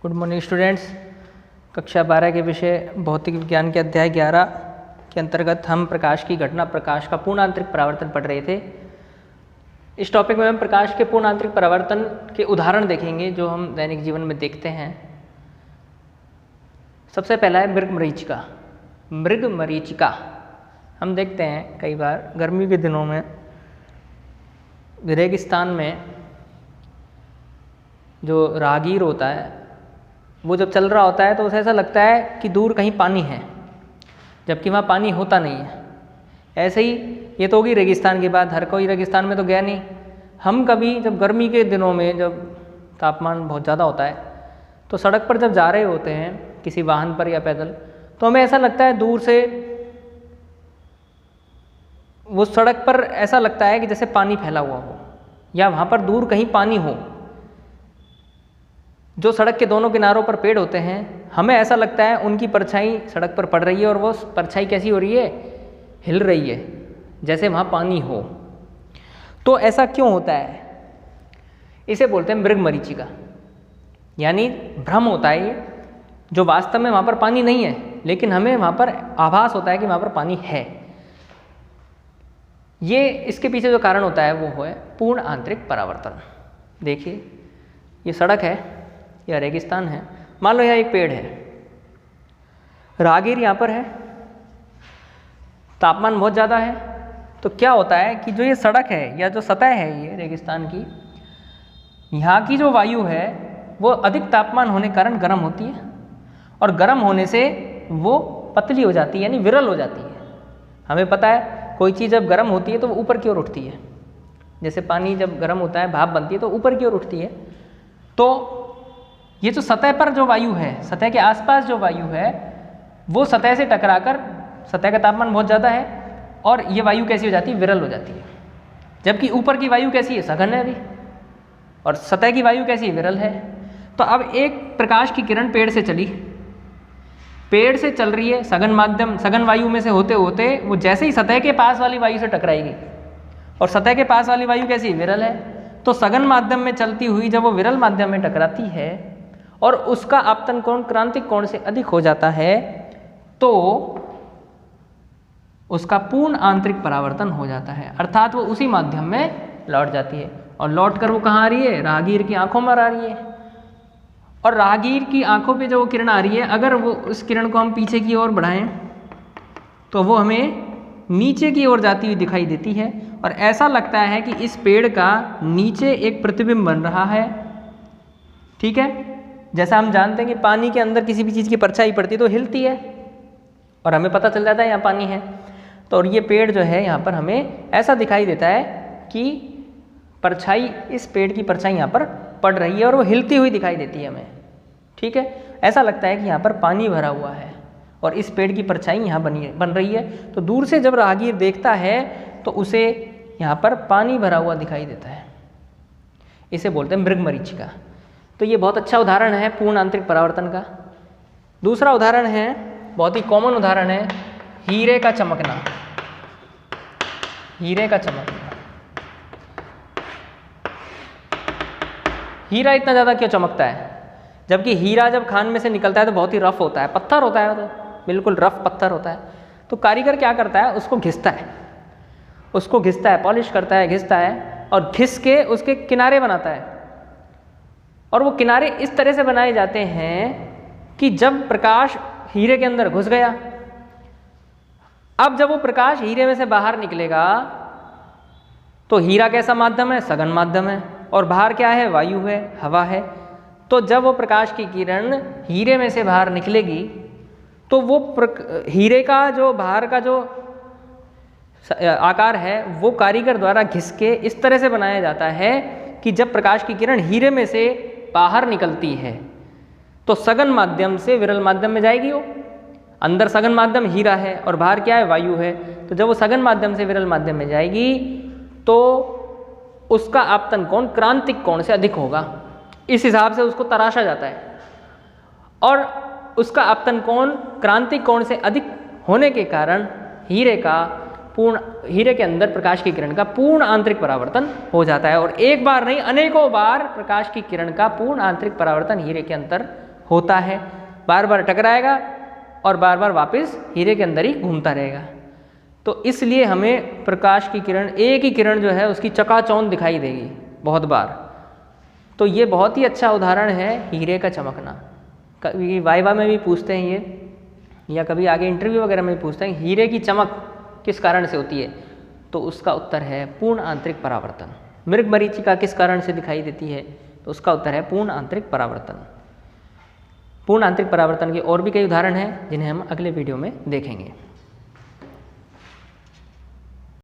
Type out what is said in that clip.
Good morning students. कक्षा 12 के विषय भौतिक विज्ञान के अध्याय 11 के अंतर्गत हम प्रकाश की घटना, प्रकाश का पूर्ण आंतरिक परावर्तन पढ़ रहे थे। इस टॉपिक में हम प्रकाश के पूर्ण आंतरिक परावर्तन के उदाहरण देखेंगे जो हम दैनिक जीवन में देखते हैं। सबसे पहला है मृगमरीचिका। मृगमरीचिका हम देखते हैं कई बार गर्मी के दिनों में रेगिस्तान में जो राहगीर होता है वो जब चल रहा होता है तो उसे ऐसा लगता है कि दूर कहीं पानी है, जबकि वहाँ पानी होता नहीं है। ऐसे ही ये तो होगी रेगिस्तान की बात, हर कोई रेगिस्तान में तो गया नहीं। हम कभी जब गर्मी के दिनों में जब तापमान बहुत ज़्यादा होता है तो सड़क पर जब जा रहे होते हैं किसी वाहन पर या पैदल, तो हमें ऐसा लगता है दूर से वो सड़क पर ऐसा लगता है कि जैसे पानी फैला हुआ हो या वहाँ पर दूर कहीं पानी हो। जो सड़क के दोनों किनारों पर पेड़ होते हैं, हमें ऐसा लगता है उनकी परछाई सड़क पर पड़ रही है और वो परछाई कैसी हो रही है, हिल रही है, जैसे वहाँ पानी हो। तो ऐसा क्यों होता है? इसे बोलते हैं मृगमरीचिका, यानी भ्रम होता है ये, जो वास्तव में वहाँ पर पानी नहीं है लेकिन हमें वहाँ पर आभास होता है कि वहाँ पर पानी है। ये इसके पीछे जो कारण होता है वो है पूर्ण आंतरिक परावर्तन। देखिए ये सड़क है या रेगिस्तान है, मान लो यहाँ एक पेड़ है, राहगीर यहाँ पर है, तापमान बहुत ज़्यादा है, तो क्या होता है कि जो ये सड़क है या जो सतह है ये रेगिस्तान की, यहाँ की जो वायु है वो अधिक तापमान होने के कारण गर्म होती है और गर्म होने से वो पतली हो जाती है, यानी विरल हो जाती है। हमें पता है कोई चीज़ जब गर्म होती है तो वो ऊपर की ओर उठती है, जैसे पानी जब गर्म होता है भाप बनती है तो ऊपर की ओर उठती है। तो ये जो सतह पर जो वायु है, सतह के आसपास जो वायु है वो सतह से टकराकर, सतह का तापमान बहुत ज़्यादा है और ये वायु कैसी हो जाती है, विरल हो जाती है। जबकि ऊपर की वायु कैसी है, सघन है अभी, और सतह की वायु कैसी है, विरल है। तो अब एक प्रकाश की किरण पेड़ से चली, पेड़ से चल रही है, सघन माध्यम, सघन वायु में से होते होते वो जैसे ही सतह के पास वाली वायु से टकराएगी, और सतह के पास वाली वायु कैसी, विरल है। तो सघन माध्यम में चलती हुई जब वो विरल माध्यम में टकराती है और उसका आपतन कोण क्रांतिक कोण से अधिक हो जाता है तो उसका पूर्ण आंतरिक परावर्तन हो जाता है, अर्थात वो उसी माध्यम में लौट जाती है। और लौट कर वो कहाँ आ रही है, राहगीर की आंखों में आ रही है। और राहगीर की आंखों पे जो वो किरण आ रही है, अगर वो उस किरण को हम पीछे की ओर बढ़ाएं तो वो हमें नीचे की ओर जाती हुई दिखाई देती है और ऐसा लगता है कि इस पेड़ का नीचे एक प्रतिबिंब बन रहा है। ठीक है, जैसा हम जानते हैं कि पानी के अंदर किसी भी चीज़ की परछाई पड़ती है तो हिलती है और हमें पता चल जाता है यहाँ पानी है। तो और ये पेड़ जो है यहाँ पर हमें ऐसा दिखाई देता है कि परछाई, इस पेड़ की परछाई यहाँ पर पड़ रही है और वो हिलती हुई दिखाई देती है हमें। ठीक है, ऐसा लगता है कि यहाँ पर पानी भरा हुआ है और इस पेड़ की परछाई यहाँ बन रही है। तो दूर से जब राहगीर देखता है तो उसे यहाँ पर पानी भरा हुआ दिखाई देता है। इसे बोलते हैं मृगमरीचिका। तो ये बहुत अच्छा उदाहरण है पूर्ण आंतरिक परावर्तन का। दूसरा उदाहरण है, बहुत ही कॉमन उदाहरण है, हीरे का चमकना। हीरे का चमकना। हीरा इतना ज़्यादा क्यों चमकता है? जबकि हीरा जब खान में से निकलता है तो बहुत ही रफ होता है, पत्थर होता है, तो बिल्कुल रफ पत्थर होता है। तो कारीगर क्या करता है, उसको घिसता है, उसको घिसता है, पॉलिश करता है, घिसता है और घिस के उसके किनारे बनाता है। और वो किनारे इस तरह से बनाए जाते हैं कि जब प्रकाश हीरे के अंदर घुस गया, अब जब वो प्रकाश हीरे में से बाहर निकलेगा तो हीरा कैसा माध्यम है, सघन माध्यम है, और बाहर क्या है, वायु है, हवा है। तो जब वो प्रकाश की किरण हीरे में से बाहर निकलेगी तो वो हीरे का जो बाहर का जो आकार है वो कारीगर द्वारा घिस के इस तरह से बनाया जाता है कि जब प्रकाश की किरण हीरे में से बाहर निकलती है तो सघन माध्यम से विरल माध्यम में जाएगी। वो अंदर सघन माध्यम हीरा है और बाहर क्या है, वायु है। तो जब वो सघन माध्यम से विरल माध्यम में जाएगी तो उसका आपतन कोण क्रांतिक कोण से अधिक होगा, इस हिसाब से उसको तराशा जाता है। और उसका आपतन कोण क्रांतिक कोण से अधिक होने के कारण हीरे के अंदर प्रकाश की किरण का पूर्ण आंतरिक परावर्तन हो जाता है। और एक बार नहीं, अनेकों बार प्रकाश की किरण का पूर्ण आंतरिक परावर्तन हीरे के अंदर होता है, बार बार टकराएगा और बार बार वापस हीरे के अंदर ही घूमता रहेगा। तो इसलिए हमें प्रकाश की किरण, एक ही किरण जो है उसकी चकाचौंध दिखाई देगी बहुत बार। तो ये बहुत ही अच्छा उदाहरण है हीरे का चमकना। कभी वाइवा में भी पूछते हैं ये, या कभी आगे इंटरव्यू वगैरह में भी पूछते हैं हीरे की चमक किस कारण से होती है, तो उसका उत्तर है पूर्ण आंतरिक परावर्तन। मृग मरीचिका किस कारण से दिखाई देती है, तो उसका उत्तर है पूर्ण आंतरिक परावर्तन। पूर्ण आंतरिक परावर्तन के और भी कई उदाहरण हैं जिन्हें हम अगले वीडियो में देखेंगे।